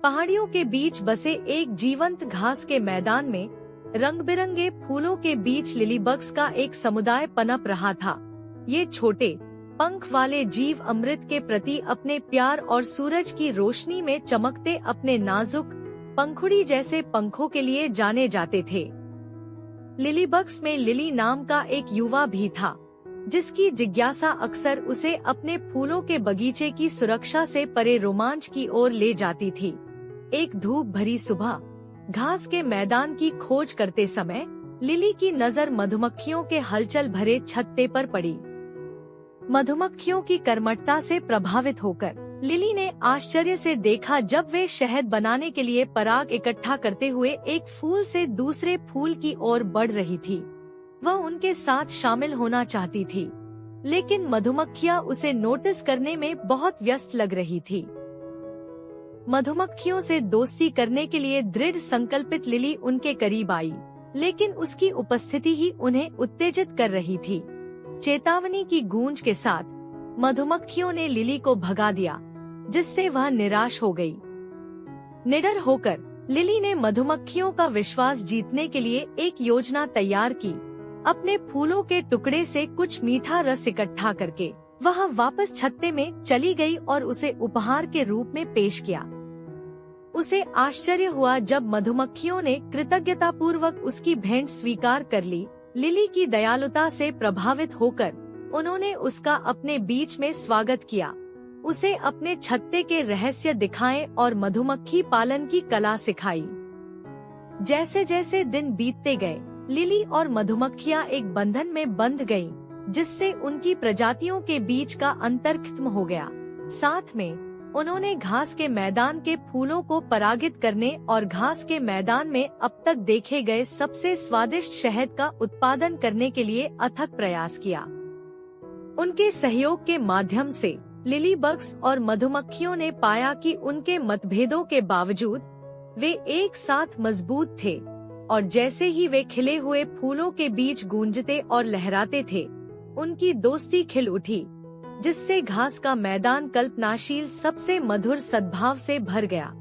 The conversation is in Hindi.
पहाड़ियों के बीच बसे एक जीवंत घास के मैदान में रंग बिरंगे फूलों के बीच लिलीबग्स का एक समुदाय पनप रहा था। ये छोटे पंख वाले जीव अमृत के प्रति अपने प्यार और सूरज की रोशनी में चमकते अपने नाजुक पंखुड़ी जैसे पंखों के लिए जाने जाते थे। लिलीबग्स में लिली नाम का एक युवा भी था, जिसकी जिज्ञासा अक्सर उसे अपने फूलों के बगीचे की सुरक्षा से परे रोमांच की ओर ले जाती थी। एक धूप भरी सुबह घास के मैदान की खोज करते समय लिली की नजर मधुमक्खियों के हलचल भरे छत्ते पर पड़ी। मधुमक्खियों की कर्मठता से प्रभावित होकर लिली ने आश्चर्य से देखा जब वे शहद बनाने के लिए पराग इकट्ठा करते हुए एक फूल से दूसरे फूल की ओर बढ़ रही थी। वह उनके साथ शामिल होना चाहती थी, लेकिन मधुमक्खियां उसे नोटिस करने में बहुत व्यस्त लग रही थी। मधुमक्खियों से दोस्ती करने के लिए दृढ़ संकल्पित लिली उनके करीब आई, लेकिन उसकी उपस्थिति ही उन्हें उत्तेजित कर रही थी। चेतावनी की गूंज के साथ मधुमक्खियों ने लिली को भगा दिया, जिससे वह निराश हो गई। निडर होकर लिली ने मधुमक्खियों का विश्वास जीतने के लिए एक योजना तैयार की। अपने फूलों के टुकड़े से कुछ मीठा रस इकट्ठा करके वह वापस छत्ते में चली गई और उसे उपहार के रूप में पेश किया। उसे आश्चर्य हुआ जब मधुमक्खियों ने कृतज्ञतापूर्वक उसकी भेंट स्वीकार कर ली। लिली की दयालुता से प्रभावित होकर उन्होंने उसका अपने बीच में स्वागत किया, उसे अपने छत्ते के रहस्य दिखाए और मधुमक्खी पालन की कला सिखाई। जैसे जैसे दिन बीतते गए, लिली और मधुमक्खियां एक बंधन में बंध गईं, जिससे उनकी प्रजातियों के बीच का अंतर खत्म हो गया। साथ में उन्होंने घास के मैदान के फूलों को परागित करने और घास के मैदान में अब तक देखे गए सबसे स्वादिष्ट शहद का उत्पादन करने के लिए अथक प्रयास किया। उनके सहयोग के माध्यम से लिलीबग्स और मधुमक्खियों ने पाया कि उनके मतभेदों के बावजूद वे एक साथ मजबूत थे, और जैसे ही वे खिले हुए फूलों के बीच गूंजते और लहराते थे, उनकी दोस्ती खिल उठी, जिससे घास का मैदान कल्पनाशील सबसे मधुर सद्भाव से भर गया।